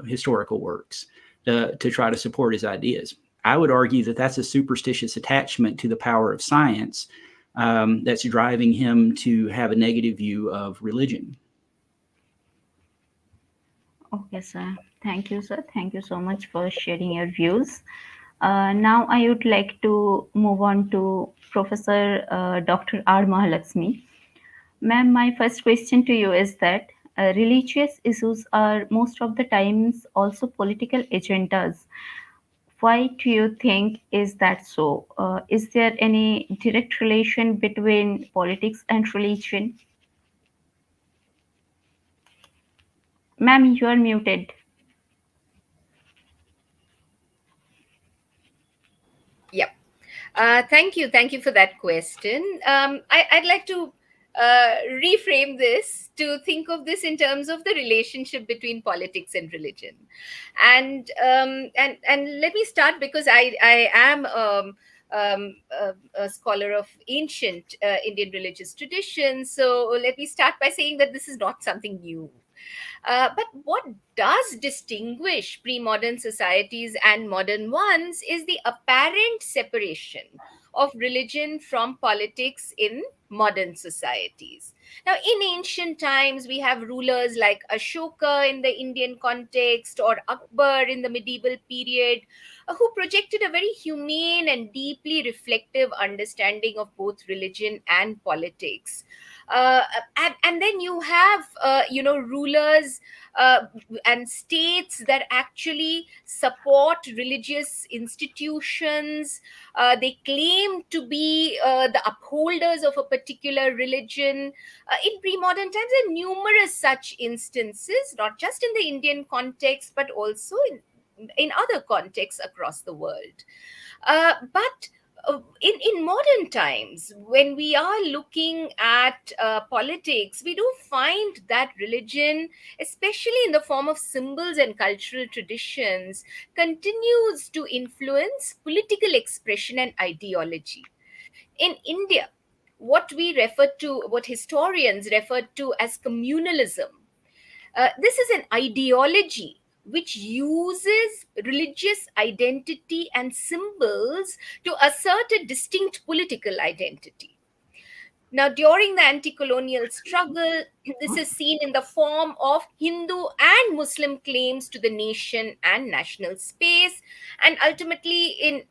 historical works to try to support his ideas. I would argue that that's a superstitious attachment to the power of science that's driving him to have a negative view of religion. Okay, sir. Thank you, sir. Thank you so much for sharing your views. Now I would like to move on to Professor Dr. R. Mahalaxmi. Ma'am, my first question to you is that religious issues are most of the times also political agendas. Why do you think is that so? Is there any direct relation between politics and religion? Ma'am, you are muted. Yep. Thank you. Thank you for that question. I'd like to reframe this to think of this in terms of the relationship between politics and religion. And let me start because I am a scholar of ancient Indian religious traditions. So let me start by saying that this is not something new. But what does distinguish pre-modern societies and modern ones is the apparent separation of religion from politics in modern societies. Now, in ancient times, we have rulers like Ashoka in the Indian context or Akbar in the medieval period, who projected a very humane and deeply reflective understanding of both religion and politics. And then you have, rulers uh, and states that actually support religious institutions. They claim to be the upholders of a particular religion. In pre-modern times, there are numerous such instances, not just in the Indian context, but also in other contexts across the world. But in modern times, when we are looking at politics, we do find that religion, especially in the form of symbols and cultural traditions, continues to influence political expression and ideology. In India, what historians refer to as communalism, this is an ideology which uses religious identity and symbols to assert a distinct political identity. Now, during the anti colonial struggle, this is seen in the form of Hindu and Muslim claims to the nation and national space. And ultimately,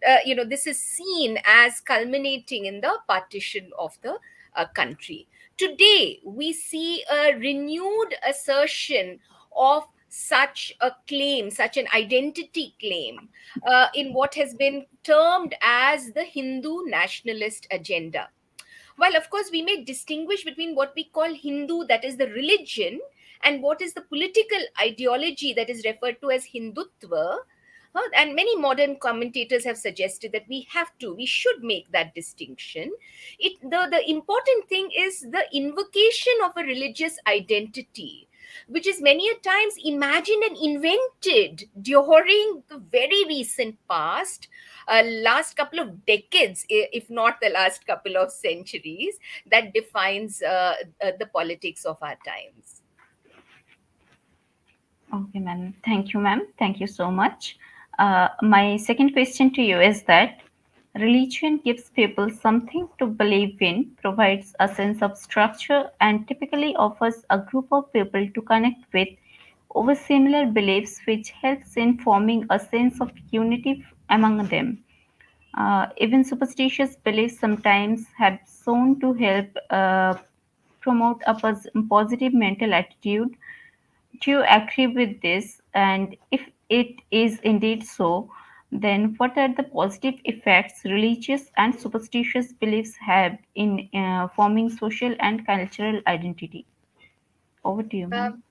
this is seen as culminating in the partition of the country. Today, we see a renewed assertion of such a claim, such an identity claim, in what has been termed as the Hindu nationalist agenda. While, of course, we may distinguish between what we call Hindu, that is the religion, and what is the political ideology that is referred to as Hindutva. And many modern commentators have suggested that we should make that distinction. The important thing is the invocation of a religious identity, which is many a times imagined and invented during the very recent past, last couple of decades, if not the last couple of centuries, that defines the politics of our times. Okay, ma'am. Thank you, ma'am. Thank you so much. My second question to you is that religion gives people something to believe in, provides a sense of structure, and typically offers a group of people to connect with over similar beliefs, which helps in forming a sense of unity among them. Even superstitious beliefs sometimes have shown to help promote a positive mental attitude. Do you agree with this? And if it is indeed so, then what are the positive effects religious and superstitious beliefs have in forming social and cultural identity? Over to you, ma'am.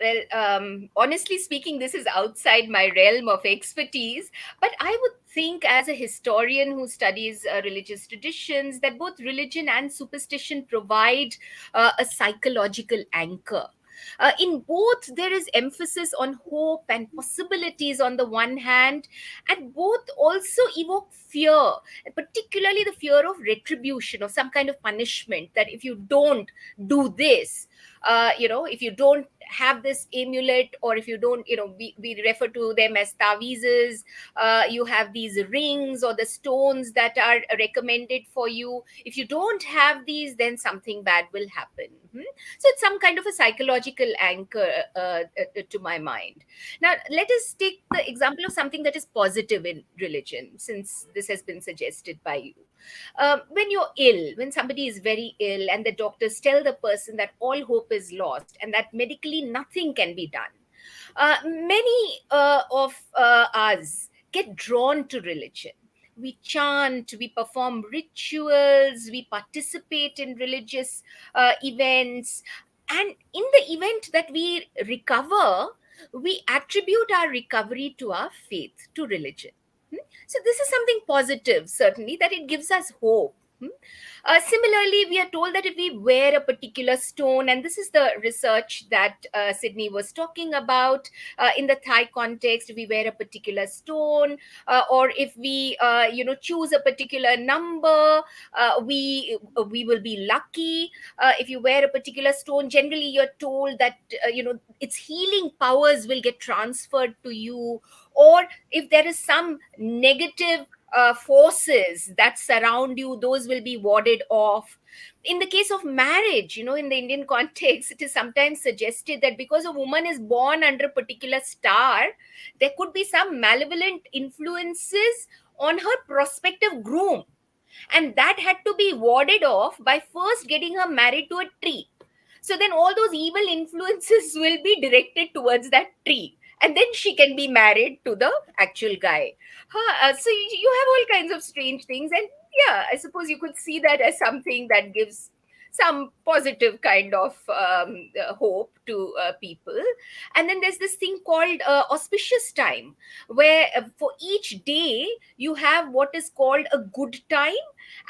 Well, honestly speaking, this is outside my realm of expertise, but I would think, as a historian who studies religious traditions, that both religion and superstition provide a psychological anchor. In both, there is emphasis on hope and possibilities on the one hand, and both also evoke fear, particularly the fear of retribution, of some kind of punishment, that if you don't do this, if you don't have this amulet, or if you don't, we refer to them as tawizes, you have these rings or the stones that are recommended for you. If you don't have these, then something bad will happen. So it's some kind of a psychological anchor, to my mind. Now, let us take the example of something that is positive in religion, since this has been suggested by you. When you're ill, when somebody is very ill, and the doctors tell the person that all hope is lost and that medically nothing can be done, many of us get drawn to religion. We chant, we perform rituals, we participate in religious events. And in the event that we recover, we attribute our recovery to our faith, to religion. So this is something positive, certainly, that it gives us hope. Similarly, we are told that if we wear a particular stone, and this is the research that Sydney was talking about, in the Thai context, if we wear a particular stone, or if we, choose a particular number, we will be lucky. If you wear a particular stone, generally you're told that its healing powers will get transferred to you. Or if there is some negative forces that surround you, those will be warded off. In the case of marriage, in the Indian context, it is sometimes suggested that because a woman is born under a particular star, there could be some malevolent influences on her prospective groom, and that had to be warded off by first getting her married to a tree. So then all those evil influences will be directed towards that tree, and then she can be married to the actual guy. So you have all kinds of strange things, and yeah, I suppose you could see that as something that gives some positive kind of hope to people. And then there's this thing called auspicious time, where for each day you have what is called a good time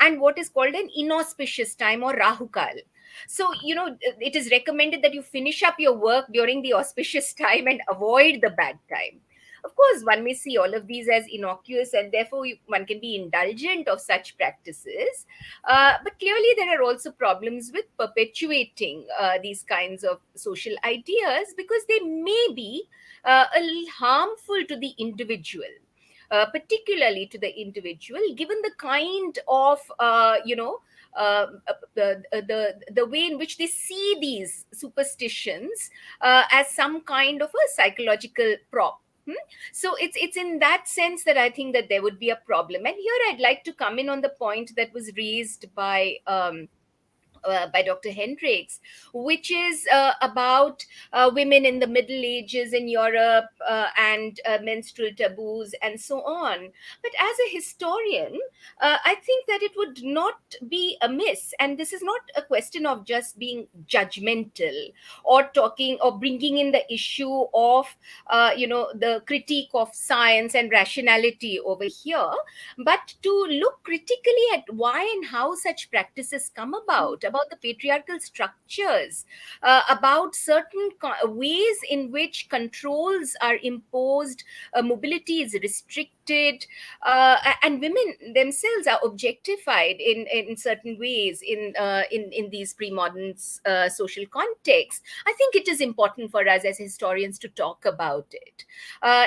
and what is called an inauspicious time, or rahukal. So it is recommended that you finish up your work during the auspicious time and avoid the bad time. Of course, one may see all of these as innocuous, and therefore one can be indulgent of such practices. But clearly, there are also problems with perpetuating these kinds of social ideas, because they may be a little harmful to the individual. Particularly to the individual, given the kind of the way in which they see these superstitions as some kind of a psychological prop. So it's in that sense that I think that there would be a problem. And here I'd like to come in on the point that was raised by Dr. Hendrix, which is about women in the Middle Ages in Europe, and menstrual taboos and so on. But as a historian, I think that it would not be amiss, and this is not a question of just being judgmental or talking or bringing in the issue of the critique of science and rationality over here, but to look critically at why and how such practices come about the patriarchal structures, about certain ways in which controls are imposed, mobility is restricted, and women themselves are objectified in certain ways in these pre-modern social contexts. I think it is important for us as historians to talk about it,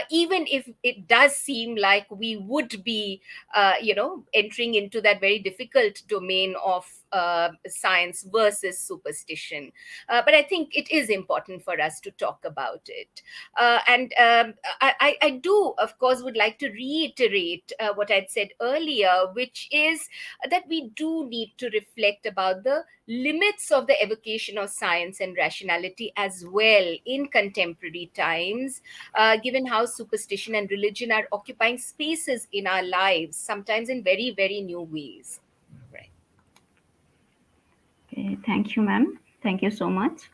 even if it does seem like we would be entering into that very difficult domain of science versus superstition. But I think it is important for us to talk about it. And I do, of course, would like to reiterate what I'd said earlier, which is that we do need to reflect about the limits of the evocation of science and rationality as well in contemporary times, given how superstition and religion are occupying spaces in our lives, sometimes in very, very new ways. Right. Okay, thank you, ma'am. Thank you so much.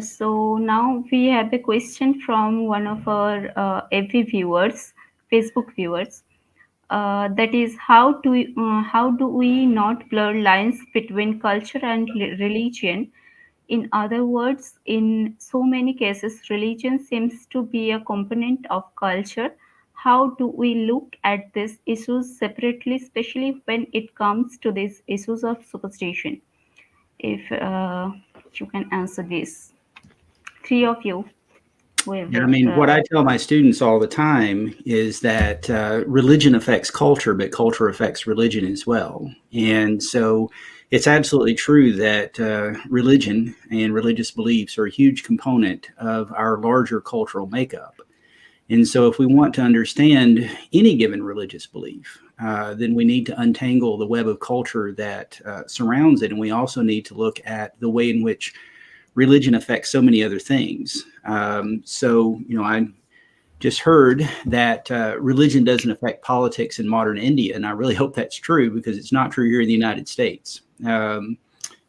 So now we have a question from one of our FB viewers, Facebook viewers. That is, how do we not blur lines between culture and religion? In other words, in so many cases, religion seems to be a component of culture. How do we look at these issues separately, especially when it comes to these issues of superstition? If you can answer this, three of you, Yeah, I whoever. mean, what I tell my students all the time is that religion affects culture, but culture affects religion as well. And so it's absolutely true that religion and religious beliefs are a huge component of our larger cultural makeup. And so if we want to understand any given religious belief, then we need to untangle the web of culture that surrounds it. And we also need to look at the way in which religion affects so many other things. I just heard that religion doesn't affect politics in modern India, and I really hope that's true, because it's not true here in the United States. Here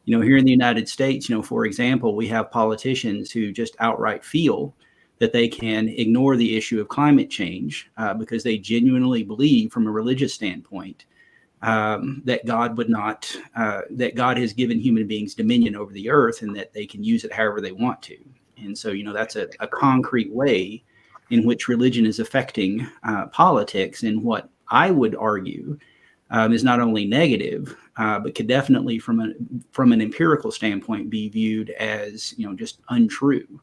in the United States, for example, we have politicians who just outright feel that they can ignore the issue of climate change because they genuinely believe, from a religious standpoint, that God would not, that God has given human beings dominion over the earth, and that they can use it however they want to. And so, that's a concrete way in which religion is affecting politics, and what I would argue is not only negative, but could definitely, from an empirical standpoint, be viewed as just untrue.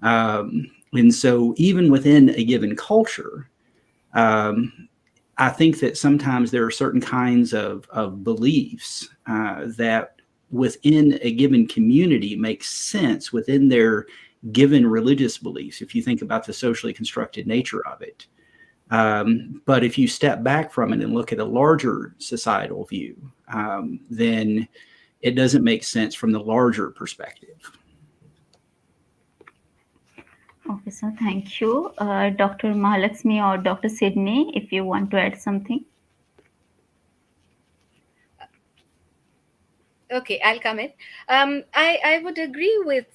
And so, even within a given culture, I think that sometimes there are certain kinds of beliefs that within a given community make sense within their given religious beliefs, if you think about the socially constructed nature of it. But if you step back from it and look at a larger societal view, then it doesn't make sense from the larger perspective. Okay, so thank you. Dr. Mahalaxmi or Dr. Sydney, if you want to add something. Okay, I'll come in. I would agree with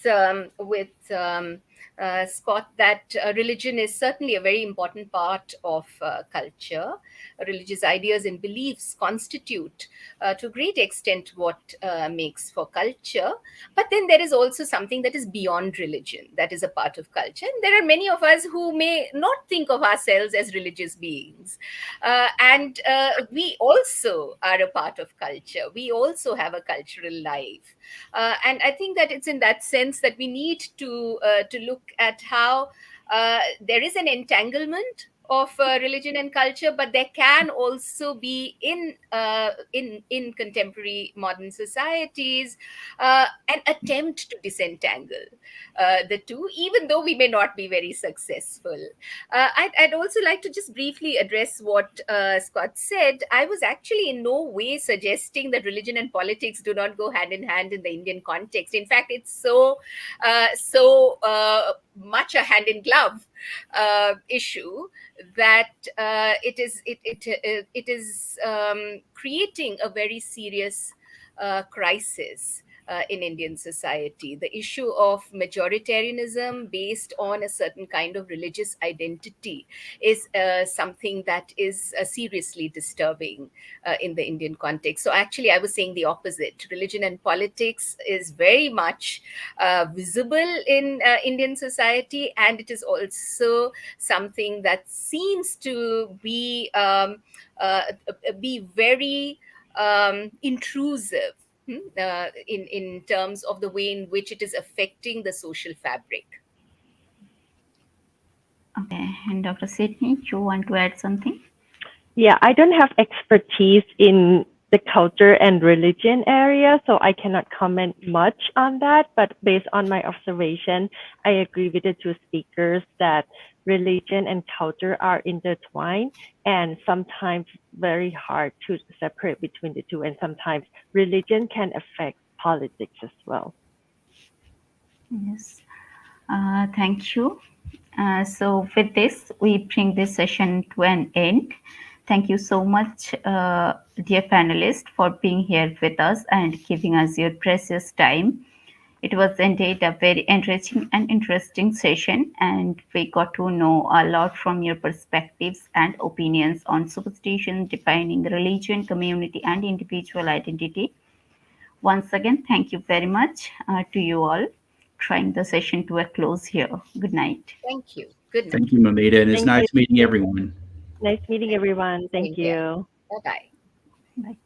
Scott that religion is certainly a very important part of culture. Religious ideas and beliefs constitute to a great extent what makes for culture. But then there is also something that is beyond religion, that is a part of culture. And there are many of us who may not think of ourselves as religious beings. And we also are a part of culture. We also have a cultural life. And I think that it's in that sense that we need to look at how there is an entanglement of religion and culture, but there can also be in contemporary modern societies an attempt to disentangle the two, even though we may not be very successful. I'd also like to just briefly address what Scott said. I was actually in no way suggesting that religion and politics do not go hand in hand in the Indian context. In fact, it's so much a hand in glove issue that it is creating a very serious crisis in Indian society. The issue of majoritarianism based on a certain kind of religious identity is something that is seriously disturbing in the Indian context. So actually, I was saying the opposite. Religion and politics is very much visible in Indian society, and it is also something that seems to be very intrusive in terms of the way in which it is affecting the social fabric. Okay, and Dr. Sydney, you want to add something? Yeah, I don't have expertise in the culture and religion area, so I cannot comment much on that. But based on my observation, I agree with the two speakers that religion and culture are intertwined and sometimes very hard to separate between the two. And sometimes religion can affect politics as well. Yes. Thank you. So with this, we bring this session to an end. Thank you so much, dear panelists, for being here with us and giving us your precious time. It was indeed a very enriching and interesting session, and we got to know a lot from your perspectives and opinions on superstition, defining religion, community, and individual identity. Once again, thank you very much to you all. Drawing the session to a close here. Good night. Thank you. Good night. Thank you, Moumita, and it's Thank nice you. meeting everyone. Nice meeting everyone. Thank Same here. you. Bye-bye. Bye.